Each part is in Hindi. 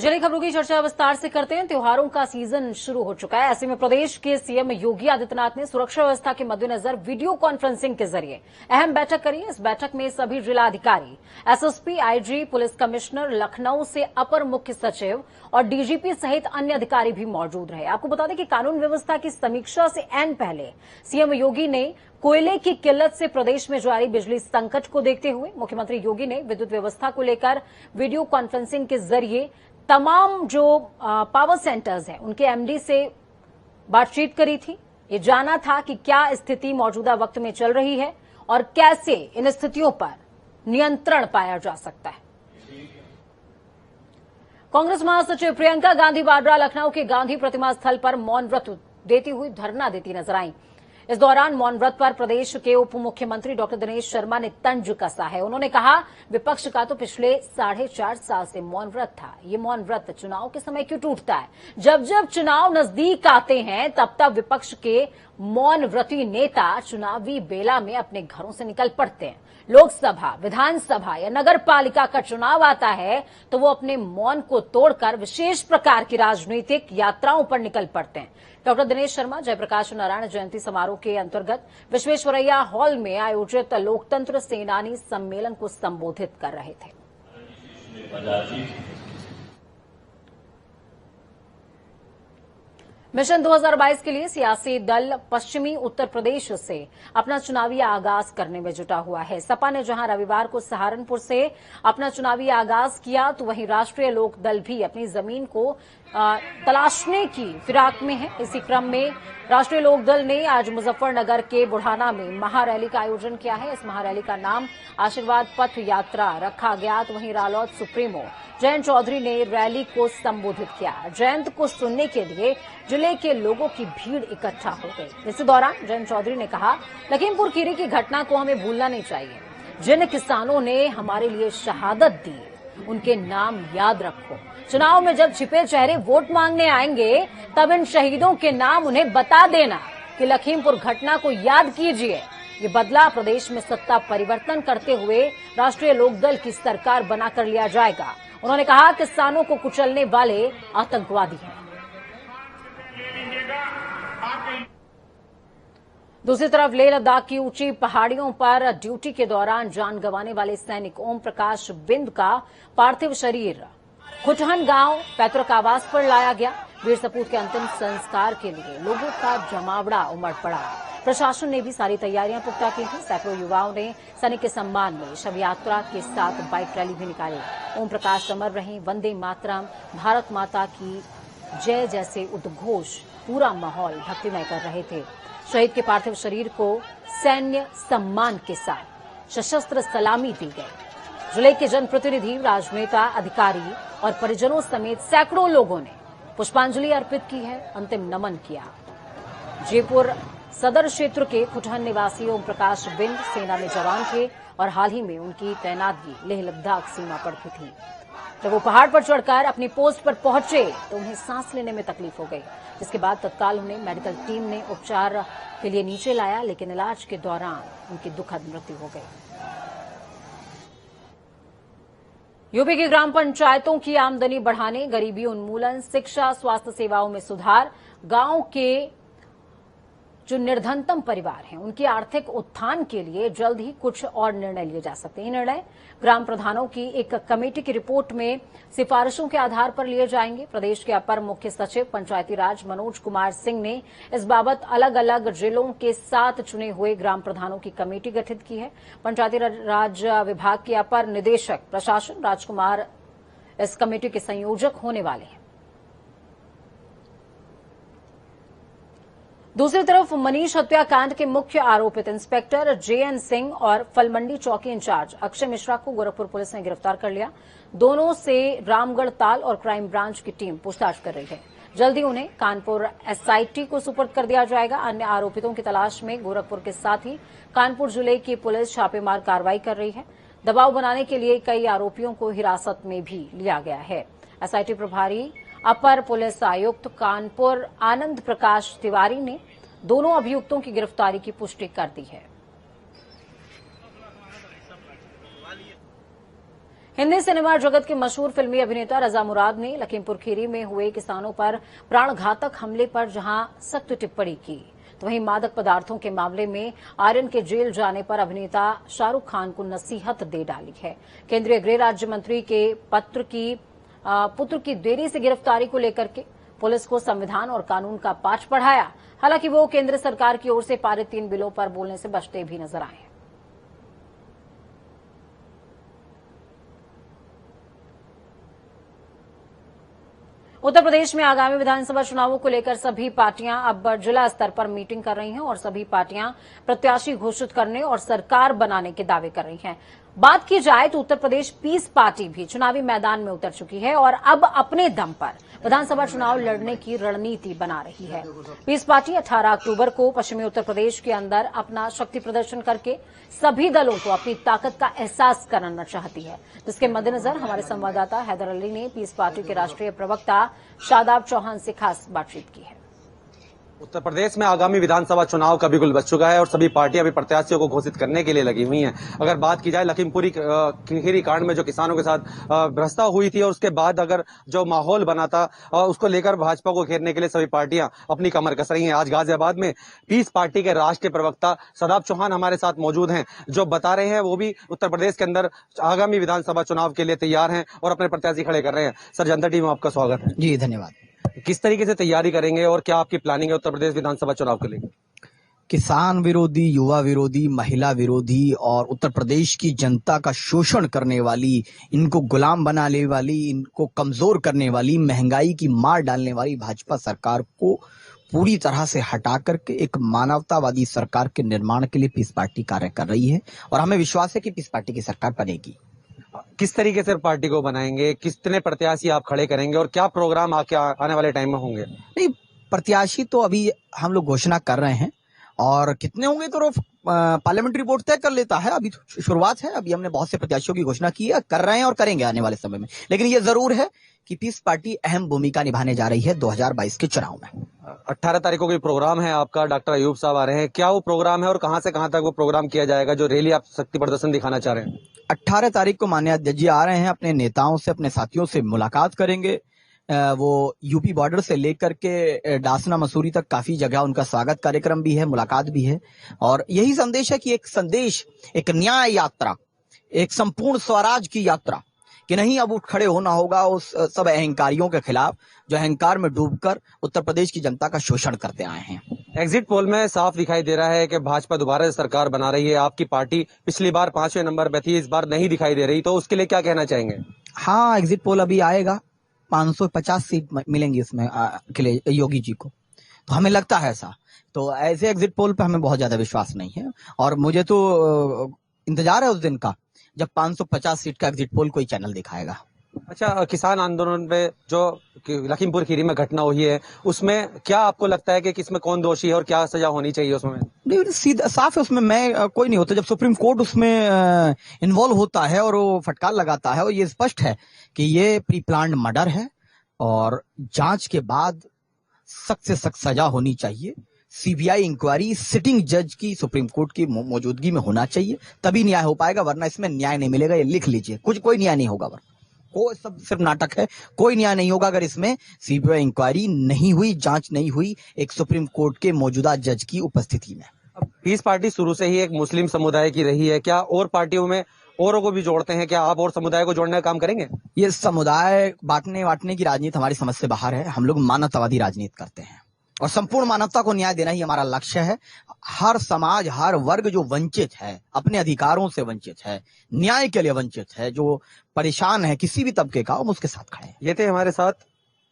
तो चलिए खबरों की चर्चा विस्तार से करते हैं। त्योहारों का सीजन शुरू हो चुका है। ऐसे में प्रदेश के सीएम योगी आदित्यनाथ ने सुरक्षा व्यवस्था के मद्देनजर वीडियो कॉन्फ्रेंसिंग के जरिए अहम बैठक करी। इस बैठक में सभी जिलाधिकारी, SSP, IG, police commissioner, Lucknow से अपर मुख्य सचिव और डीजीपी सहित अन्य अधिकारी भी मौजूद रहे। आपको बता दें कि कानून व्यवस्था की समीक्षा से ऐन पहले सीएम योगी ने कोयले की किल्लत से प्रदेश में जारी बिजली संकट को देखते हुए मुख्यमंत्री योगी ने विद्युत व्यवस्था को लेकर वीडियो कॉन्फ्रेंसिंग के जरिए तमाम जो पावर सेंटर्स हैं उनके एमडी से बातचीत करी थी। ये जाना था कि क्या स्थिति मौजूदा वक्त में चल रही है और कैसे इन स्थितियों पर नियंत्रण पाया जा सकता है। कांग्रेस महासचिव प्रियंका गांधी वाड्रा लखनऊ के गांधी प्रतिमा स्थल पर मौन व्रत देती हुई धरना देती नजर आईं। इस दौरान मौन व्रत पर प्रदेश के उप मुख्यमंत्री डॉक्टर दिनेश शर्मा ने तंज कसा है। उन्होंने कहा, विपक्ष का तो पिछले 4.5 साल से मौन व्रत था। ये मौन व्रत चुनाव के समय क्यों टूटता है? जब जब चुनाव नजदीक आते हैं तब तब विपक्ष के मौन व्रती नेता चुनावी बेला में अपने घरों से निकल पड़ते हैं। लोकसभा, विधानसभा या नगर पालिका का चुनाव आता है तो वो अपने मौन को तोड़कर विशेष प्रकार की राजनीतिक यात्राओं पर निकल पड़ते हैं। डॉक्टर दिनेश शर्मा जयप्रकाश नारायण जयंती समारोह के अंतर्गत विश्वेश्वरैया हॉल में आयोजित लोकतंत्र सेनानी सम्मेलन को संबोधित कर रहे थे। मिशन 2022 के लिए सियासी दल पश्चिमी उत्तर प्रदेश से अपना चुनावी आगाज करने में जुटा हुआ है। सपा ने जहां रविवार को सहारनपुर से अपना चुनावी आगाज किया तो वहीं राष्ट्रीय लोक दल भी अपनी जमीन को तलाशने की फिराक में है। इसी क्रम में राष्ट्रीय लोक दल ने आज मुजफ्फरनगर के बुढ़ाना में महारैली का आयोजन किया है। इस महारैली का नाम आशीर्वाद पथ यात्रा रखा गया। तो वहीं रालोद सुप्रीमो जयंत चौधरी ने रैली को संबोधित किया। जयंत को सुनने के लिए जिले के लोगों की भीड़ इकट्ठा हो गई। इसी दौरान जयंत चौधरी ने कहा, लखीमपुर खीरी की घटना को हमें भूलना नहीं चाहिए। जिन किसानों ने हमारे लिए शहादत दी उनके नाम याद रखो। चुनाव में जब छिपे चेहरे वोट मांगने आएंगे तब इन शहीदों के नाम उन्हें बता देना कि लखीमपुर घटना को याद कीजिए। ये बदला प्रदेश में सत्ता परिवर्तन करते हुए राष्ट्रीय लोकदल की सरकार बनाकर लिया जाएगा। उन्होंने कहा, किसानों को कुचलने वाले आतंकवादी हैं। दूसरी तरफ लेह लद्दाख की ऊंची पहाड़ियों पर ड्यूटी के दौरान जान गंवाने वाले सैनिक ओम प्रकाश बिंद का पार्थिव शरीर खुटहन गांव पैतृक आवास पर लाया गया। वीर सपूत के अंतिम संस्कार के लिए लोगों का जमावड़ा उमड़ पड़ा। प्रशासन ने भी सारी तैयारियां पुख्ता की थी। सैकड़ों युवाओं ने सैनिक के सम्मान में शव यात्रा के साथ बाइक रैली भी निकाली। ओम प्रकाश अमर रहे, वंदे मातरम, भारत माता की जय जैसे उद्घोष पूरा माहौल भक्तिमय कर रहे थे। शहीद के पार्थिव शरीर को सैन्य सम्मान के साथ सशस्त्र सलामी दी गई। जिले के जनप्रतिनिधि, राजनेता, अधिकारी और परिजनों समेत सैकड़ों लोगों ने पुष्पांजलि अर्पित की है, अंतिम नमन किया। जयपुर सदर क्षेत्र के खुटहन निवासी ओम प्रकाश बिंद सेना में जवान थे और हाल ही में उनकी तैनातगी लेह लद्दाख सीमा पर भी थी। जब वो पहाड़ पर चढ़कर अपनी पोस्ट पर पहुंचे तो उन्हें सांस लेने में तकलीफ हो गई, जिसके बाद तत्काल उन्हें मेडिकल टीम ने उपचार के लिए नीचे लाया, लेकिन इलाज के दौरान उनकी दुखद मृत्यु हो गई। यूपी की ग्राम पंचायतों की आमदनी बढ़ाने, गरीबी उन्मूलन, शिक्षा, स्वास्थ्य सेवाओं में सुधार, गांव के जो निर्धनतम परिवार हैं उनके आर्थिक उत्थान के लिए जल्द ही कुछ और निर्णय लिए जा सकते हैं। ये निर्णय ग्राम प्रधानों की एक कमेटी की रिपोर्ट में सिफारिशों के आधार पर लिए जाएंगे। प्रदेश के अपर मुख्य सचिव पंचायती राज मनोज कुमार सिंह ने इस बाबत अलग अलग जिलों के 7 चुने हुए ग्राम प्रधानों की कमेटी गठित की है। पंचायती राज विभाग के अपर निदेशक प्रशासन राजकुमार इस कमेटी के संयोजक होने वाले हैं। दूसरी तरफ मनीष हत्याकांड के मुख्य आरोपित इंस्पेक्टर जेएन सिंह और फलमंडी चौकी इंचार्ज अक्षय मिश्रा को गोरखपुर पुलिस ने गिरफ्तार कर लिया। दोनों से रामगढ़ ताल और क्राइम ब्रांच की टीम पूछताछ कर रही है। जल्द ही उन्हें कानपुर एसआईटी को सुपुर्द कर दिया जाएगा। अन्य आरोपितों की तलाश में गोरखपुर के साथ ही कानपुर जिले की पुलिस छापेमार कार्रवाई कर रही है। दबाव बनाने के लिए कई आरोपियों को हिरासत में भी लिया गया है। एसआईटी प्रभारी अपर पुलिस आयुक्त कानपुर आनंद प्रकाश तिवारी ने दोनों अभियुक्तों की गिरफ्तारी की पुष्टि कर दी है। हिंदी सिनेमा जगत के मशहूर फिल्मी अभिनेता रजा मुराद ने लखीमपुर खीरी में हुए किसानों पर प्राणघातक हमले पर जहां सख्त टिप्पणी की, तो वहीं मादक पदार्थों के मामले में आर्यन के जेल जाने पर अभिनेता शाहरुख खान को नसीहत दे डाली है। केंद्रीय गृह राज्य मंत्री के पुत्र की देरी से गिरफ्तारी को लेकर के पुलिस को संविधान और कानून का पाठ पढ़ाया। हालांकि वो केंद्र सरकार की ओर से पारित 3 बिलों पर बोलने से बचते भी नजर आए। उत्तर प्रदेश में आगामी विधानसभा चुनावों को लेकर सभी पार्टियां अब जिला स्तर पर मीटिंग कर रही हैं और सभी पार्टियां प्रत्याशी घोषित करने और सरकार बनाने के दावे कर रही हैं। बात की जाए तो उत्तर प्रदेश पीस पार्टी भी चुनावी मैदान में उतर चुकी है और अब अपने दम पर विधानसभा चुनाव लड़ने की रणनीति बना रही है। पीस पार्टी 18 अक्टूबर को पश्चिमी उत्तर प्रदेश के अंदर अपना शक्ति प्रदर्शन करके सभी दलों को अपनी ताकत का एहसास कराना चाहती है, जिसके मद्देनजर हमारे संवाददाता हैदर अली ने पीस पार्टी के राष्ट्रीय प्रवक्ता शादाब चौहान से खास बातचीत की है। उत्तर प्रदेश में आगामी विधानसभा चुनाव का बिगुल बज चुका है और सभी पार्टियां भी प्रत्याशियों को घोषित करने के लिए लगी हुई हैं। अगर बात की जाए लखीमपुरी खीरी कांड में जो किसानों के साथ भ्रष्टा हुई थी और उसके बाद अगर जो माहौल बना था उसको लेकर भाजपा को घेरने के लिए सभी पार्टियां अपनी कमर कस रही हैं। आज गाजियाबाद में पीस पार्टी के राष्ट्रीय प्रवक्ता शादाब चौहान हमारे साथ मौजूद हैं, जो बता रहे हैं वो भी उत्तर प्रदेश के अंदर आगामी विधानसभा चुनाव के लिए तैयार हैं और अपने प्रत्याशी खड़े कर रहे हैं। सर, जनता टीवी में आपका स्वागत है। जी धन्यवाद। किस तरीके से तैयारी करेंगे और क्या आपकी प्लानिंग है उत्तर प्रदेश विधानसभा चुनाव के लिए? किसान विरोधी, युवा विरोधी, महिला विरोधी और उत्तर प्रदेश की जनता का शोषण करने वाली, इनको गुलाम बनाने वाली, इनको कमजोर करने वाली, महंगाई की मार डालने वाली भाजपा सरकार को पूरी तरह से हटा करके एक मानवतावादी सरकार के निर्माण के लिए पीस पार्टी कार्य कर रही है और हमें विश्वास है कि पीस पार्टी की सरकार बनेगी। किस तरीके से पार्टी को बनाएंगे, कितने प्रत्याशी आप खड़े करेंगे और क्या प्रोग्राम आने वाले टाइम में होंगे? नहीं, प्रत्याशी तो अभी हम लोग घोषणा कर रहे हैं और कितने होंगे तो पार्लियामेंट्री बोर्ड तय कर लेता है। अभी तो शुरुआत है, अभी हमने बहुत से प्रत्याशियों की घोषणा की है, कर रहे हैं और करेंगे आने वाले समय में। लेकिन ये जरूर है कि पीस पार्टी अहम भूमिका निभाने जा रही है 2022 के चुनाव में। 18 तारीख को कोई प्रोग्राम है आपका, डॉक्टर अयूब साहब आ रहे हैं, क्या वो प्रोग्राम है और कहां से कहां तक वो प्रोग्राम किया जाएगा जो रैली आप शक्ति प्रदर्शन दिखाना चाह रहे हैं? 18 तारीख को माननीय अध्यक्ष जी आ रहे हैं, अपने नेताओं से, अपने साथियों से मुलाकात करेंगे। वो यूपी बॉर्डर से लेकर के डासना मसूरी तक काफी जगह उनका स्वागत कार्यक्रम भी है, मुलाकात भी है और यही संदेश है कि एक न्याय यात्रा, एक संपूर्ण स्वराज की यात्रा, कि नहीं अब उठ खड़े होना होगा उस सब अहंकारियों के खिलाफ जो अहंकार में डूबकर उत्तर प्रदेश की जनता का शोषण करते आए हैं। एग्जिट पोल में साफ दिखाई दे रहा है कि भाजपा दोबारा से सरकार बना रही है। आपकी पार्टी पिछली बार 5वें नंबर पे थी, इस बार नहीं दिखाई दे रही, तो उसके लिए क्या कहना चाहेंगे? हाँ, एग्जिट पोल अभी आएगा, 550 सीट मिलेंगी इसमें योगी जी को, तो हमें लगता है ऐसा। तो ऐसे एग्जिट पोल पे हमें बहुत ज्यादा विश्वास नहीं है और मुझे तो इंतजार है उस दिन का जब 550 सीट का एग्जिट पोल कोई चैनल दिखाएगा। अच्छा, किसान आंदोलन पे जो लखीमपुर खीरी में घटना हुई है उसमें क्या आपको लगता है कि किसमें कौन दोषी है और क्या सजा होनी चाहिए उसमें? नहीं, सीधा साफ है, उसमें मैं कोई नहीं होता। जब सुप्रीम कोर्ट उसमें इन्वॉल्व होता है और वो फटकार लगाता है और ये स्पष्ट है कि ये प्री प्लान्ड मर्डर है और जांच के बाद सख्त से सख्त सजा होनी चाहिए। सीबीआई इंक्वायरी सिटिंग जज की सुप्रीम कोर्ट की मौजूदगी में होना चाहिए, तभी न्याय हो पाएगा, वरना इसमें न्याय नहीं मिलेगा। ये लिख लीजिए, कोई न्याय नहीं होगा, कोई सब सिर्फ नाटक है, कोई न्याय नहीं होगा अगर इसमें सीबीआई इंक्वायरी नहीं हुई, जांच नहीं हुई एक सुप्रीम कोर्ट के मौजूदा जज की उपस्थिति में। पीस पार्टी शुरू से ही एक मुस्लिम समुदाय की रही है, क्या और पार्टियों में औरों को भी जोड़ते हैं? क्या आप और समुदाय को जोड़ने का काम करेंगे? ये समुदाय बांटने की राजनीति हमारी समझ से बाहर है। हम लोग मानवतावादी राजनीति करते हैं और संपूर्ण मानवता को न्याय देना ही हमारा लक्ष्य है। हर समाज, हर वर्ग जो वंचित है, अपने अधिकारों से वंचित है, न्याय के लिए वंचित है, जो परेशान है किसी भी तबके का, हम उसके साथ खड़े हैं। ये थे हमारे साथ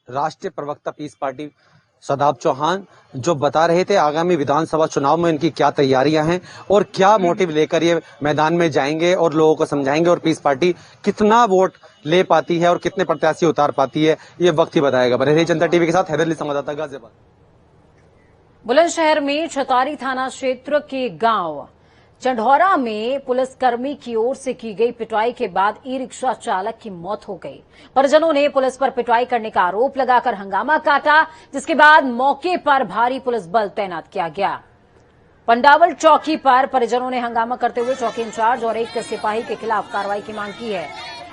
राष्ट्रीय प्रवक्ता पीस पार्टी शादाब चौहान, जो बता रहे थे आगामी विधानसभा चुनाव में इनकी क्या तैयारियां हैं और क्या मोटिव लेकर ये मैदान में जाएंगे और लोगों को समझाएंगे और पीस पार्टी कितना वोट ले पाती है और कितने प्रत्याशी उतार पाती है, ये वक्त ही बताएगा। बने रहिए जनता टीवी के साथ, हैदर अली संवाददाता, गाजियाबाद। बुलंदशहर में छतारी थाना क्षेत्र के गांव चंढौरा में पुलिसकर्मी की ओर से की गई पिटाई के बाद ई रिक्शा चालक की मौत हो गई। परिजनों ने पुलिस पर पिटाई करने का आरोप लगाकर हंगामा काटा, जिसके बाद मौके पर भारी पुलिस बल तैनात किया गया। पंडावल चौकी पर परिजनों ने हंगामा करते हुए चौकी इंचार्ज और एक सिपाही के खिलाफ कार्रवाई की मांग की है।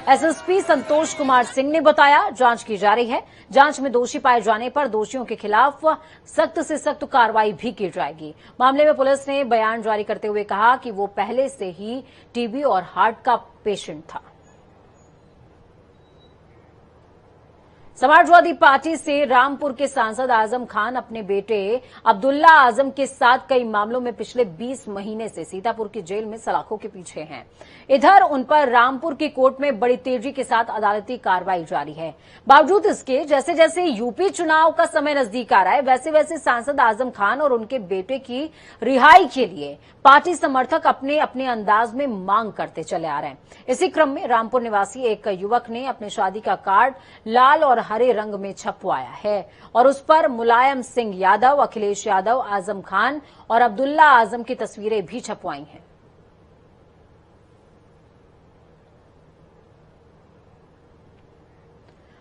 एसएसपी संतोष कुमार सिंह ने बताया जांच की जा रही है। जांच में दोषी पाए जाने पर दोषियों के खिलाफ सख्त से सख्त कार्रवाई भी की जाएगी। मामले में पुलिस ने बयान जारी करते हुए कहा कि वो पहले से ही टीबी और हार्ट का पेशेंट था। समाजवादी पार्टी से रामपुर के सांसद आजम खान अपने बेटे अब्दुल्ला आजम के साथ कई मामलों में पिछले 20 महीने से सीतापुर की जेल में सलाखों के पीछे हैं। इधर उन पर रामपुर की कोर्ट में बड़ी तेजी के साथ अदालती कार्रवाई जारी है। बावजूद इसके जैसे जैसे यूपी चुनाव का समय नजदीक आ रहा है, वैसे वैसे सांसद आजम खान और उनके बेटे की रिहाई के लिए पार्टी समर्थक अपने अपने अंदाज में मांग करते चले आ रहे हैं। इसी क्रम में रामपुर निवासी एक युवक ने अपनी शादी का कार्ड लाल और हरे रंग में छपवाया है और उस पर मुलायम सिंह यादव, अखिलेश यादव, आजम खान और अब्दुल्ला आजम की तस्वीरें भी छपवाई हैं।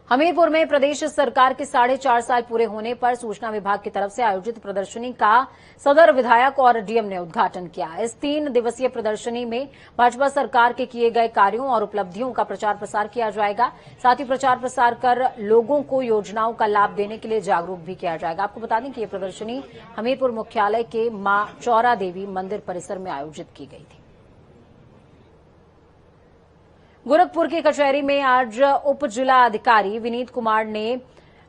हमीरपुर में प्रदेश सरकार के 4.5 साल पूरे होने पर सूचना विभाग की तरफ से आयोजित प्रदर्शनी का सदर विधायक और डीएम ने उद्घाटन किया। इस 3 दिवसीय प्रदर्शनी में भाजपा सरकार के किए गए कार्यों और उपलब्धियों का प्रचार प्रसार किया जाएगा। साथ ही प्रचार प्रसार कर लोगों को योजनाओं का लाभ देने के लिए जागरूक भी किया जाएगा। आपको बता दें कि ये प्रदर्शनी हमीरपुर मुख्यालय के मां चौरा देवी मंदिर परिसर में आयोजित की गई थी। गोरखपुर की कचहरी में आज उप जिला अधिकारी विनीत कुमार ने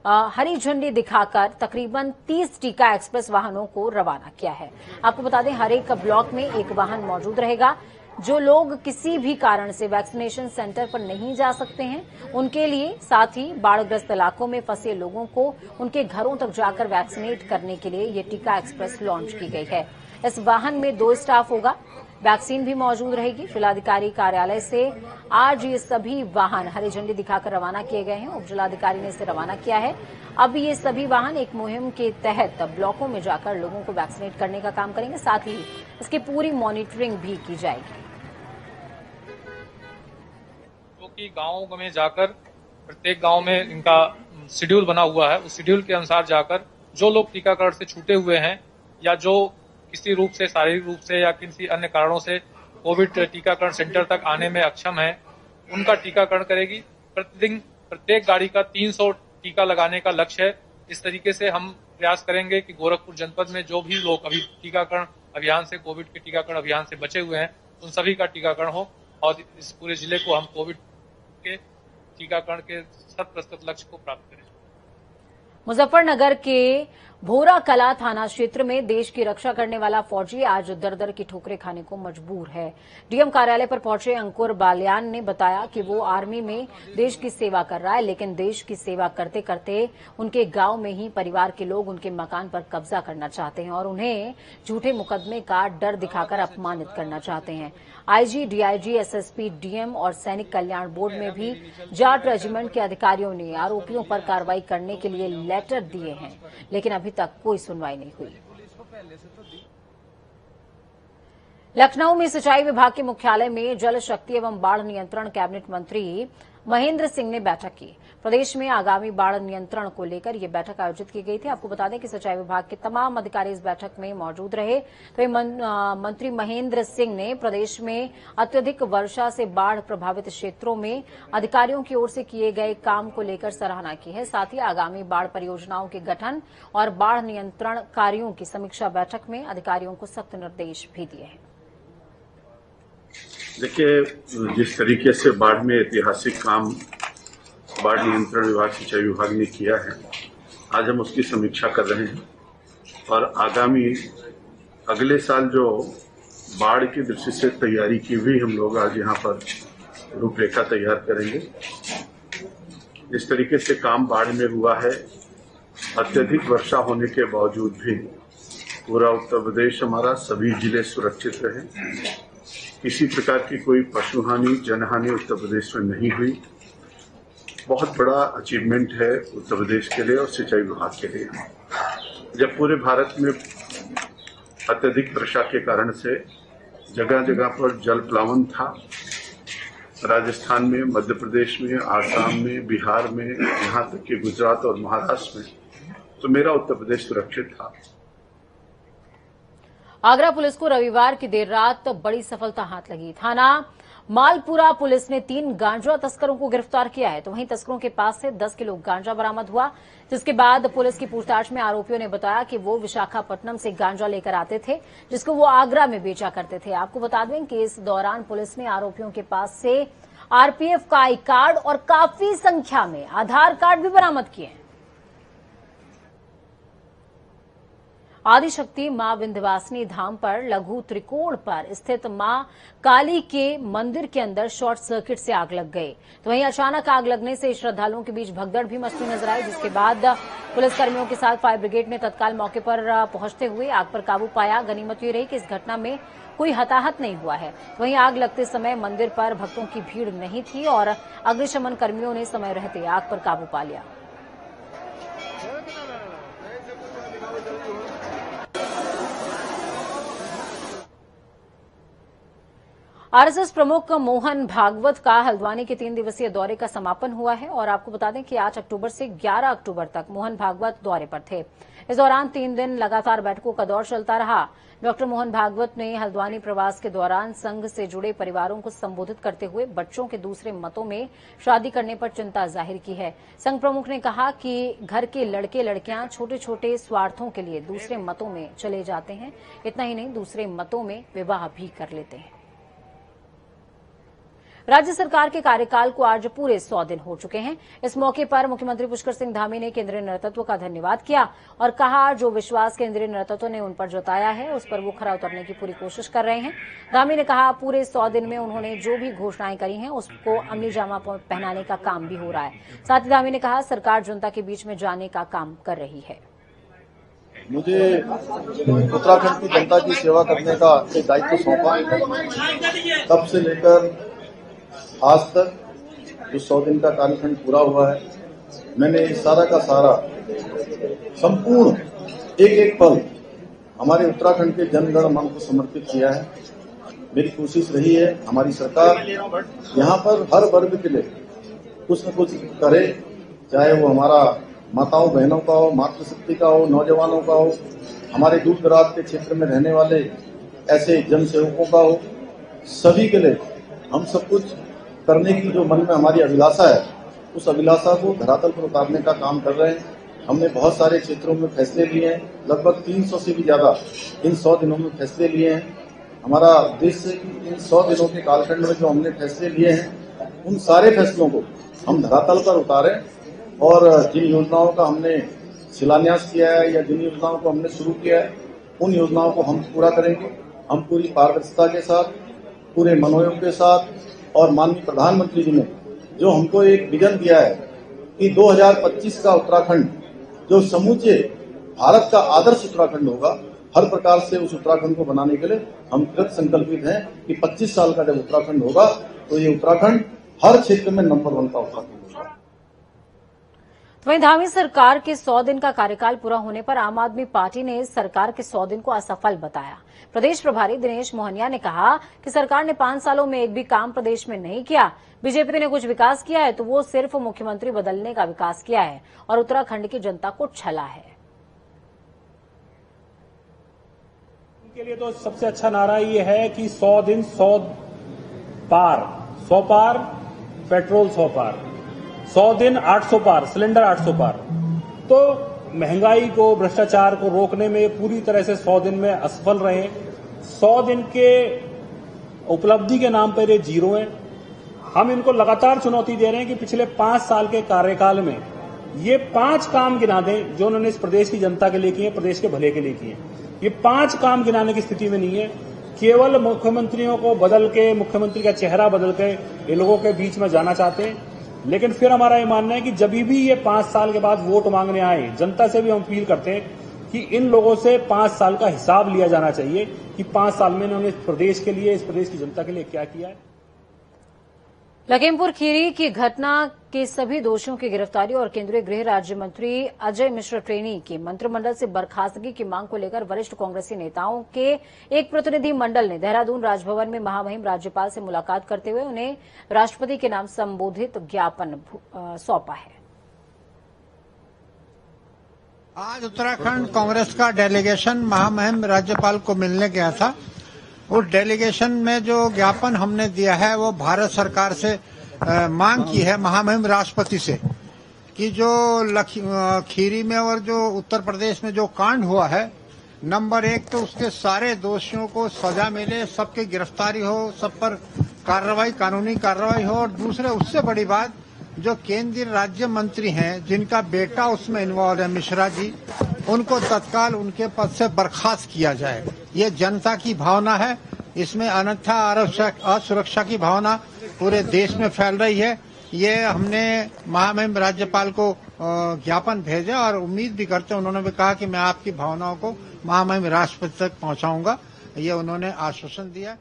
हरी झंडी दिखाकर तकरीबन 30 टीका एक्सप्रेस वाहनों को रवाना किया है। आपको बता दें हर एक ब्लॉक में एक वाहन मौजूद रहेगा। जो लोग किसी भी कारण से वैक्सीनेशन सेंटर पर नहीं जा सकते हैं उनके लिए, साथ ही बाढ़ग्रस्त इलाकों में फंसे लोगों को उनके घरों तक जाकर वैक्सीनेट करने के लिए ये टीका एक्सप्रेस लॉन्च की गई है। इस वाहन में 2 स्टाफ होगा। वैक्सीन भी मौजूद रहेगी। जिलाधिकारी कार्यालय से आज ये सभी वाहन हरी झंडी दिखाकर रवाना किए गए हैं। उप जिलाधिकारी ने इसे रवाना किया है। अब ये सभी वाहन एक मुहिम के तहत ब्लॉकों में जाकर लोगों को वैक्सीनेट करने का काम करेंगे। साथ ही इसकी पूरी मॉनिटरिंग भी की जाएगी। क्योंकि गाँव में जाकर प्रत्येक गाँव में इनका शेड्यूल बना हुआ है, उस शेड्यूल के अनुसार जाकर जो लोग टीकाकरण से छूटे हुए हैं या जो किसी रूप से, शारीरिक रूप से या किसी अन्य कारणों से कोविड टीकाकरण सेंटर तक आने में अक्षम है, उनका टीकाकरण करेगी। प्रतिदिन प्रत्येक गाड़ी का 300 टीका लगाने का लक्ष्य है। इस तरीके से हम प्रयास करेंगे कि गोरखपुर जनपद में जो भी लोग अभी टीकाकरण अभियान से, कोविड के टीकाकरण अभियान से बचे हुए हैं, उन सभी का टीकाकरण हो और इस पूरे जिले को हम कोविड के टीकाकरण के 100% लक्ष्य को प्राप्त करें। मुजफ्फरनगर के भोरा कला थाना क्षेत्र में देश की रक्षा करने वाला फौजी आज दर-दर की ठोकरें खाने को मजबूर है। डीएम कार्यालय पर पहुंचे अंकुर बालियान ने बताया कि वो आर्मी में देश की सेवा कर रहा है, लेकिन देश की सेवा करते करते उनके गांव में ही परिवार के लोग उनके मकान पर कब्जा करना चाहते हैं और उन्हें झूठे मुकदमे का डर दिखाकर अपमानित करना चाहते हैं। आईजी, डीआईजी, एसएसपी, डीएम और सैनिक कल्याण बोर्ड में भी जाट रेजिमेंट के अधिकारियों ने आरोपियों पर कार्रवाई करने के लिए लेटर दिए हैं, लेकिन अभी तक कोई सुनवाई नहीं हुई। लखनऊ में सिंचाई विभाग के मुख्यालय में जल शक्ति एवं बाढ़ नियंत्रण कैबिनेट मंत्री महेंद्र सिंह ने बैठक की। प्रदेश में आगामी बाढ़ नियंत्रण को लेकर यह बैठक आयोजित की गई थी। आपको बता दें कि सिंचाई विभाग के तमाम अधिकारी इस बैठक में मौजूद रहे। तो मंत्री महेंद्र सिंह ने प्रदेश में अत्यधिक वर्षा से बाढ़ प्रभावित क्षेत्रों में अधिकारियों की ओर से किए गए काम को लेकर सराहना की है। साथ ही आगामी बाढ़ परियोजनाओं के गठन और बाढ़ नियंत्रण कार्यों की समीक्षा बैठक में अधिकारियों को सख्त निर्देश भी दिए हैं। देखिए, जिस तरीके से बाढ़ में ऐतिहासिक काम बाढ़ नियंत्रण विभाग, सिंचाई विभाग ने किया है, आज हम उसकी समीक्षा कर रहे हैं और आगामी अगले साल जो बाढ़ की दृष्टि से तैयारी की हुई हम लोग आज यहाँ पर रूपरेखा तैयार करेंगे। इस तरीके से काम बाढ़ में हुआ है, अत्यधिक वर्षा होने के बावजूद भी पूरा उत्तर प्रदेश हमारा, सभी जिले सुरक्षित रहे। किसी प्रकार की कोई पशु हानि, जनहानि उत्तर प्रदेश में नहीं हुई। बहुत बड़ा अचीवमेंट है उत्तर प्रदेश के लिए और सिंचाई विभाग के लिए। जब पूरे भारत में अत्यधिक वर्षा के कारण से जगह जगह पर जल प्लावन था, राजस्थान में, मध्य प्रदेश में, आसाम में, बिहार में, यहाँ तक कि गुजरात और महाराष्ट्र में, तो मेरा उत्तर प्रदेश सुरक्षित था। आगरा पुलिस को रविवार की देर रात बड़ी सफलता हाथ लगी। थाना मालपुरा पुलिस ने 3 गांजा तस्करों को गिरफ्तार किया है, तो वहीं तस्करों के पास से 10 किलो गांजा बरामद हुआ, जिसके बाद पुलिस की पूछताछ में आरोपियों ने बताया कि वो विशाखापट्टनम से गांजा लेकर आते थे, जिसको वो आगरा में बेचा करते थे। आपको बता दें कि इस दौरान पुलिस ने आरोपियों के पास से आरपीएफ का आई कार्ड और काफी संख्या में आधार कार्ड भी बरामद किए हैं। आदिशक्ति मां विंध्यवासिनी धाम पर लघु त्रिकोण पर स्थित मां काली के मंदिर के अंदर शॉर्ट सर्किट से आग लग गई, तो वहीं अचानक आग लगने से श्रद्धालुओं के बीच भगदड़ भी मचती नजर आई, जिसके बाद पुलिसकर्मियों के साथ फायर ब्रिगेड ने तत्काल मौके पर पहुंचते हुए आग पर काबू पाया। गनीमत ये रही कि इस घटना में कोई हताहत नहीं हुआ है। वहीं आग लगते समय मंदिर पर भक्तों की भीड़ नहीं थी और अग्निशमन कर्मियों ने समय रहते आग पर काबू पा लिया। आरएसएस प्रमुख मोहन भागवत का हल्द्वानी के 3 दिवसीय दौरे का समापन हुआ है और आपको बता दें कि 8 अक्टूबर से 11 अक्टूबर तक मोहन भागवत दौरे पर थे। इस दौरान 3 दिन लगातार बैठकों का दौर चलता रहा। डॉक्टर मोहन भागवत ने हल्द्वानी प्रवास के दौरान संघ से जुड़े परिवारों को संबोधित करते हुए बच्चों के दूसरे मतों में शादी करने पर चिंता जाहिर की है। संघ प्रमुख ने कहा कि घर के लड़के लड़कियां छोटे छोटे स्वार्थों के लिए दूसरे मतों में चले जाते हैं। इतना ही नहीं, दूसरे मतों में विवाह भी कर लेते हैं। राज्य सरकार के कार्यकाल को आज पूरे 100 दिन हो चुके हैं। इस मौके पर मुख्यमंत्री पुष्कर सिंह धामी ने केंद्रीय नेतृत्व का धन्यवाद किया और कहा जो विश्वास केंद्रीय नेतृत्व ने उन पर जताया है उस पर वो खरा उतरने की पूरी कोशिश कर रहे हैं। धामी ने कहा पूरे 100 दिन में उन्होंने जो भी घोषणाएं करी हैं उसको अमली जामा पहनाने का काम भी हो रहा है। साथ ही धामी ने कहा सरकार जनता के बीच में जाने का काम कर रही है। मुझे उत्तराखंड की जनता की सेवा करने का एक दायित्व सौंपा, तब से लेकर आज तक जो 100 दिन का कालखंड पूरा हुआ है, मैंने सारा का सारा संपूर्ण एक एक पल हमारे उत्तराखंड के जनगण मन को समर्पित किया है। मेरी कोशिश रही है हमारी सरकार यहाँ पर हर वर्ग के लिए कुछ न कुछ करे, चाहे वो हमारा माताओं बहनों का हो, मातृशक्ति का हो, नौजवानों का हो, हमारे दूर दराज के क्षेत्र में रहने वाले ऐसे जन सेवकों का हो, सभी के लिए हम सब कुछ करने की जो मन में हमारी अभिलाषा है उस अभिलाषा को धरातल पर उतारने का काम कर रहे हैं। हमने बहुत सारे क्षेत्रों में फैसले लिए हैं, लगभग 300 से भी ज्यादा इन 100 दिनों में फैसले लिए हैं। हमारा उद्देश्य है कि इन 100 दिनों के कालखंड में जो हमने फैसले लिए हैं उन सारे फैसलों को हम धरातल पर उतारें और जिन योजनाओं का हमने शिलान्यास किया है या जिन योजनाओं को हमने शुरू किया है उन योजनाओं को हम पूरा करेंगे। हम पूरी पारदर्शिता के साथ, पूरे मनोयोग के साथ, और माननीय प्रधानमंत्री जी ने जो हमको एक विजन दिया है कि 2025 का उत्तराखंड जो समूचे भारत का आदर्श उत्तराखंड होगा, हर प्रकार से उस उत्तराखंड को बनाने के लिए हम कृत संकल्पित हैं कि 25 साल का जब उत्तराखंड होगा तो ये उत्तराखंड हर क्षेत्र में नंबर 1 का उत्तराखंड होगा। वहीं धामी सरकार के 100 दिन का कार्यकाल पूरा होने पर आम आदमी पार्टी ने सरकार के 100 दिन को असफल बताया। प्रदेश प्रभारी दिनेश मोहनिया ने कहा कि सरकार ने 5 सालों में एक भी काम प्रदेश में नहीं किया। बीजेपी ने कुछ विकास किया है तो वो सिर्फ मुख्यमंत्री बदलने का विकास किया है और उत्तराखंड की जनता को छला है। उनके लिए तो सबसे अच्छा नारा ये है कि 100 दिन 100 पार, 100 पार पेट्रोल, 100 पार, 100 दिन 800 पार, सिलेंडर 800 पार। तो महंगाई को, भ्रष्टाचार को रोकने में पूरी तरह से 100 दिन में असफल रहे। 100 दिन के उपलब्धि के नाम पर ये जीरो है। हम इनको लगातार चुनौती दे रहे हैं कि पिछले 5 साल के कार्यकाल में ये 5 काम गिना दें जो उन्होंने इस प्रदेश की जनता के लिए किए, प्रदेश के भले के लिए किए। ये 5 काम गिनाने की स्थिति में नहीं है। केवल मुख्यमंत्रियों को बदल के, मुख्यमंत्री का चेहरा बदल के ये लोगों के बीच में जाना चाहते हैं। लेकिन फिर हमारा ये मानना है कि जब भी ये 5 साल के बाद वोट मांगने आए, जनता से भी हम अपील करते हैं कि इन लोगों से 5 साल का हिसाब लिया जाना चाहिए कि 5 साल में इन्होंने इस प्रदेश के लिए, इस प्रदेश की जनता के लिए क्या किया है। लखीमपुर खीरी की घटना के सभी दोषियों की गिरफ्तारी और केंद्रीय गृह राज्य मंत्री अजय मिश्र टेनी की मंत्रिमंडल से बर्खास्तगी की मांग को लेकर वरिष्ठ कांग्रेसी नेताओं के एक प्रतिनिधि मंडल ने देहरादून राजभवन में महामहिम राज्यपाल से मुलाकात करते हुए उन्हें राष्ट्रपति के नाम संबोधित ज्ञापन सौंपा है। आज उत्तराखंड कांग्रेस का डेलीगेशन महामहिम राज्यपाल को मिलने गया था उस डेलीगेशन में जो ज्ञापन हमने दिया है वो भारत सरकार से मांग की है महामहिम राष्ट्रपति से कि जो खीरी में और जो उत्तर प्रदेश में जो कांड हुआ है, नंबर 1 तो उसके सारे दोषियों को सजा मिले, सबकी गिरफ्तारी हो, सब पर कार्रवाई, कानूनी कार्रवाई हो, और दूसरे उससे बड़ी बात जो केंद्रीय राज्य मंत्री हैं जिनका बेटा उसमें इन्वॉल्व है, मिश्रा जी, उनको तत्काल उनके पद से बर्खास्त किया जाए। ये जनता की भावना है, इसमें अन्यथा असुरक्षा की भावना पूरे देश में फैल रही है। ये हमने महामहिम राज्यपाल को ज्ञापन भेजा और उम्मीद भी करते हैं, उन्होंने भी कहा कि मैं आपकी भावनाओं को महामहिम राष्ट्रपति तक पहुंचाऊंगा, ये उन्होंने आश्वासन दिया।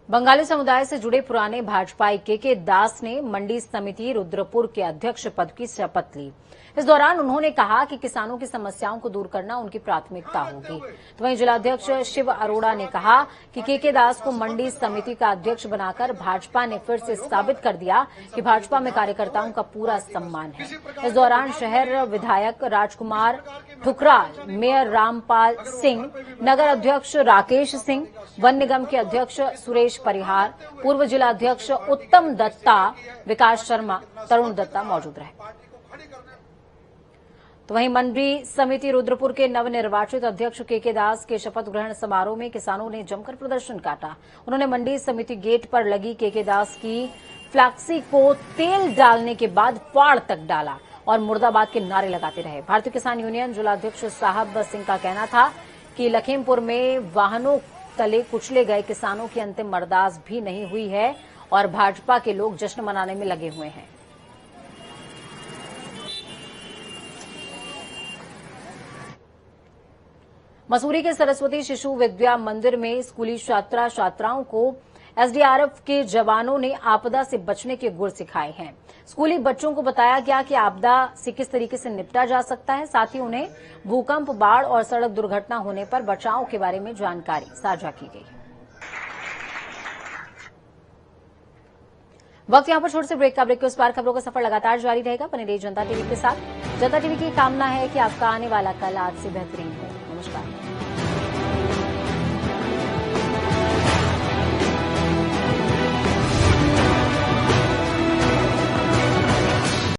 बंगाली समुदाय से जुड़े पुराने भाजपाई के दास ने मंडी समिति रुद्रपुर के अध्यक्ष पद की शपथ ली। इस दौरान उन्होंने कहा कि किसानों की समस्याओं को दूर करना उनकी प्राथमिकता होगी। तो वहीं जिलाध्यक्ष शिव अरोड़ा ने कहा कि के दास को मंडी समिति का अध्यक्ष बनाकर भाजपा ने फिर से साबित कर दिया कि भाजपा में कार्यकर्ताओं का पूरा सम्मान है। इस दौरान शहर विधायक राजकुमार ठुकराल, मेयर रामपाल सिंह, नगर अध्यक्ष राकेश सिंह, वन निगम के अध्यक्ष सुरेश परिहार, पूर्व जिला अध्यक्ष उत्तम दत्ता, विकास शर्मा, तरुण दत्ता मौजूद रहे। तो वहीं मंडी समिति रुद्रपुर के नवनिर्वाचित अध्यक्ष के दास के शपथ ग्रहण समारोह में किसानों ने जमकर प्रदर्शन काटा। उन्होंने मंडी समिति गेट पर लगी के दास की फ्लैक्सी को तेल डालने के बाद फाड़ तक डाला और मुर्दाबाद के नारे लगाते रहे। भारतीय किसान यूनियन जिलाध्यक्ष साहब सिंह का कहना था कि लखीमपुर में वाहनों तले कुचले गए किसानों की अंतिम अरदास भी नहीं हुई है और भाजपा के लोग जश्न मनाने में लगे हुए हैं। मसूरी के सरस्वती शिशु विद्या मंदिर में स्कूली छात्राओं को एसडीआरएफ के जवानों ने आपदा से बचने के गुर सिखाए हैं। स्कूली बच्चों को बताया गया कि आपदा से किस तरीके से निपटा जा सकता है, साथ ही उन्हें भूकंप, बाढ़ और सड़क दुर्घटना होने पर बचाव के बारे में जानकारी साझा की गई। वक्त यहाँ पर छोटे से ब्रेक का ब्रेक के उस पार खबरों का सफर लगातार जारी रहेगा। बने रहिए जनता टीवी के साथ। जनता टीवी की कामना है कि आपका आने वाला कल आज से बेहतरीन हो। नमस्कार।